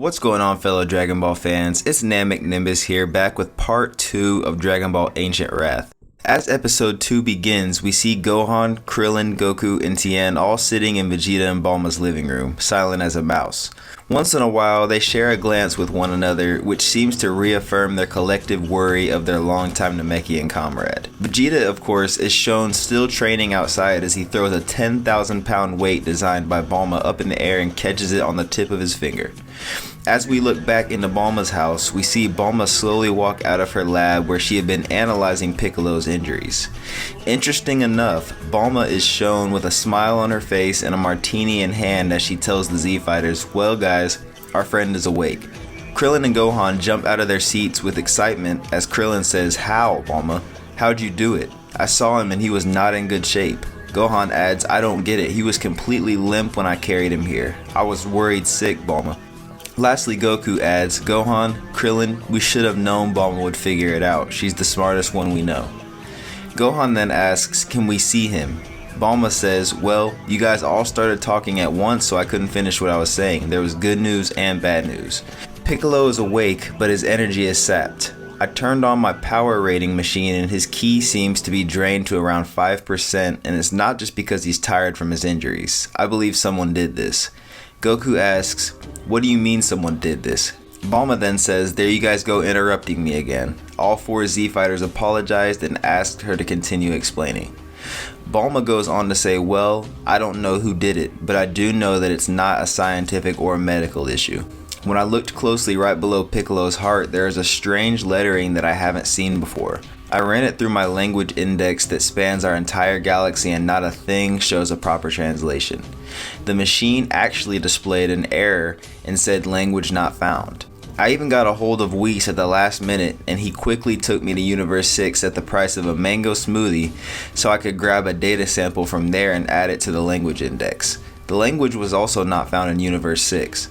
What's going on, fellow Dragon Ball fans? It's Namek Nimbus here, back with part 2 of Dragon Ball Ancient Wrath. As episode 2 begins, we see Gohan, Krillin, Goku, and Tien all sitting in Vegeta and Bulma's living room, silent as a mouse. Once in a while, they share a glance with one another, which seems to reaffirm their collective worry of their longtime Namekian comrade. Vegeta, of course, is shown still training outside as he throws a 10,000 pound weight designed by Bulma up in the air and catches it on the tip of his finger. As we look back into Bulma's house, we see Bulma slowly walk out of her lab where she had been analyzing Piccolo's injuries. Interesting enough, Bulma is shown with a smile on her face and a martini in hand as she tells the Z Fighters, "Well guys, our friend is awake." Krillin and Gohan jump out of their seats with excitement as Krillin says, "How, Bulma? How'd you do it? I saw him and he was not in good shape." Gohan adds, "I don't get it. He was completely limp when I carried him here. I was worried sick, Bulma." Lastly, Goku adds, "Gohan, Krillin, we should have known Bulma would figure it out. She's the smartest one we know." Gohan then asks, "Can we see him?" Bulma says, "Well, you guys all started talking at once, so I couldn't finish what I was saying. There was good news and bad news. Piccolo is awake, but his energy is sapped. I turned on my power rating machine and his ki seems to be drained to around 5%, and it's not just because he's tired from his injuries. I believe someone did this." Goku asks, "What do you mean someone did this?" Bulma then says, "There you guys go interrupting me again." All 4 Z Fighters apologized and asked her to continue explaining. Bulma goes on to say, "Well, I don't know who did it, but I do know that it's not a scientific or medical issue. When I looked closely right below Piccolo's heart, there is a strange lettering that I haven't seen before. I ran it through my language index that spans our entire galaxy and not a thing shows a proper translation. The machine actually displayed an error and said language not found. I even got a hold of Whis at the last minute and he quickly took me to Universe 6 at the price of a mango smoothie so I could grab a data sample from there and add it to the language index. The language was also not found in Universe 6.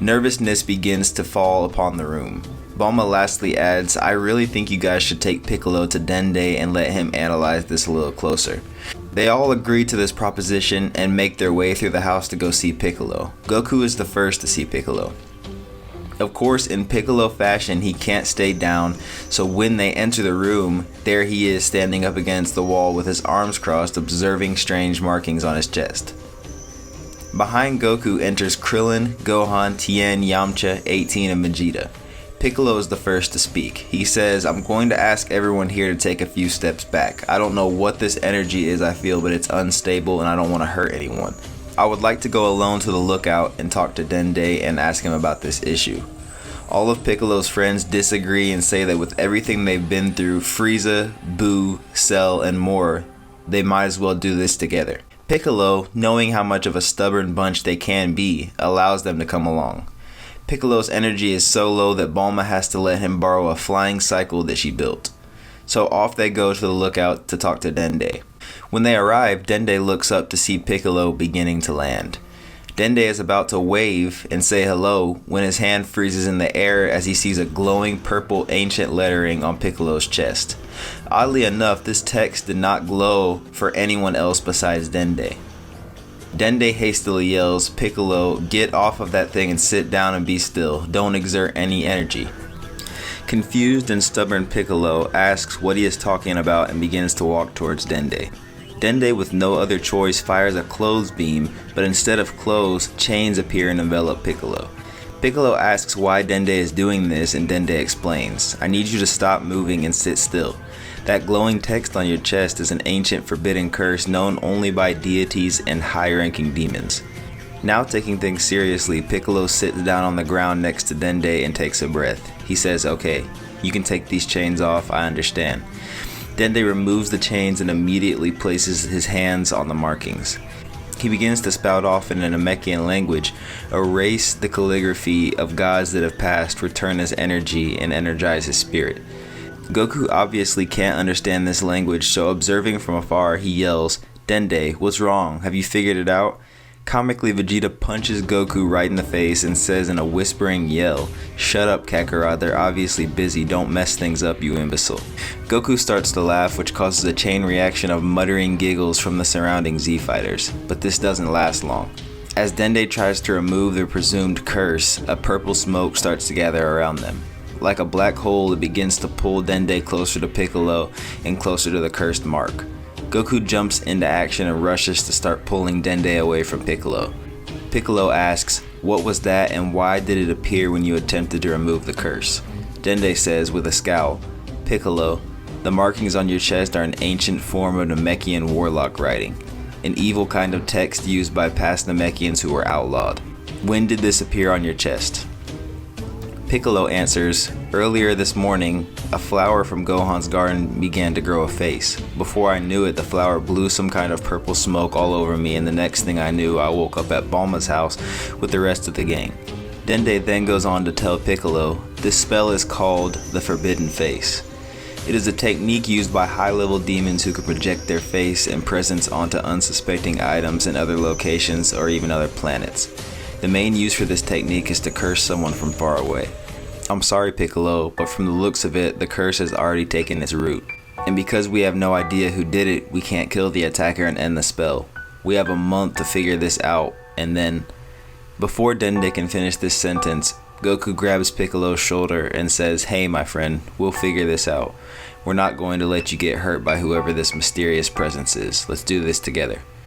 Nervousness begins to fall upon the room. Bulma lastly adds, "I really think you guys should take Piccolo to Dende and let him analyze this a little closer." They all agree to this proposition and make their way through the house to go see Piccolo. Goku is the first to see Piccolo. Of course, in Piccolo fashion, he can't stay down, so when they enter the room, there he is standing up against the wall with his arms crossed, observing strange markings on his chest. Behind Goku enters Krillin, Gohan, Tien, Yamcha, 18, and Vegeta. Piccolo is the first to speak. He says, "I'm going to ask everyone here to take a few steps back. I don't know what this energy is I feel, but it's unstable and I don't want to hurt anyone. I would like to go alone to the lookout and talk to Dende and ask him about this issue." All of Piccolo's friends disagree and say that with everything they've been through, Frieza, Buu, Cell, and more, they might as well do this together. Piccolo, knowing how much of a stubborn bunch they can be, allows them to come along. Piccolo's energy is so low that Bulma has to let him borrow a flying cycle that she built. So off they go to the lookout to talk to Dende. When they arrive, Dende looks up to see Piccolo beginning to land. Dende is about to wave and say hello when his hand freezes in the air as he sees a glowing purple ancient lettering on Piccolo's chest. Oddly enough, this text did not glow for anyone else besides Dende. Dende hastily yells, "Piccolo, get off of that thing and sit down and be still. Don't exert any energy." Confused and stubborn Piccolo asks what he is talking about and begins to walk towards Dende. Dende, with no other choice, fires a clothes beam, but instead of clothes, chains appear and envelop Piccolo. Piccolo asks why Dende is doing this and Dende explains, "I need you to stop moving and sit still. That glowing text on your chest is an ancient forbidden curse known only by deities and high-ranking demons." Now taking things seriously, Piccolo sits down on the ground next to Dende and takes a breath. He says, "Okay, you can take these chains off, I understand." Dende removes the chains and immediately places his hands on the markings. He begins to spout off in a Namekian language, "Erase the calligraphy of gods that have passed, return his energy, and energize his spirit." Goku obviously can't understand this language, so observing from afar, he yells, "Dende, what's wrong? Have you figured it out?" Comically, Vegeta punches Goku right in the face and says in a whispering yell, "Shut up, Kakarot, they're obviously busy, don't mess things up, you imbecile." Goku starts to laugh, which causes a chain reaction of muttering giggles from the surrounding Z Fighters, but this doesn't last long. As Dende tries to remove the presumed curse, a purple smoke starts to gather around them. Like a black hole, it begins to pull Dende closer to Piccolo and closer to the cursed mark. Goku jumps into action and rushes to start pulling Dende away from Piccolo. Piccolo asks, "What was that and why did it appear when you attempted to remove the curse?" Dende says with a scowl, "Piccolo, the markings on your chest are an ancient form of Namekian warlock writing, an evil kind of text used by past Namekians who were outlawed. When did this appear on your chest?" Piccolo answers, "Earlier this morning, a flower from Gohan's garden began to grow a face. Before I knew it, the flower blew some kind of purple smoke all over me, and the next thing I knew, I woke up at Bulma's house with the rest of the gang." Dende then goes on to tell Piccolo, this spell is called the Forbidden Face. It is a technique used by high-level demons who can project their face and presence onto unsuspecting items in other locations or even other planets. The main use for this technique is to curse someone from far away. I'm sorry Piccolo, but from the looks of it, the curse has already taken its root. And because we have no idea who did it, we can't kill the attacker and end the spell. We have a month to figure this out, and then... Before Dende can finish this sentence, Goku grabs Piccolo's shoulder and says, "Hey my friend, we'll figure this out. We're not going to let you get hurt by whoever this mysterious presence is. Let's do this together."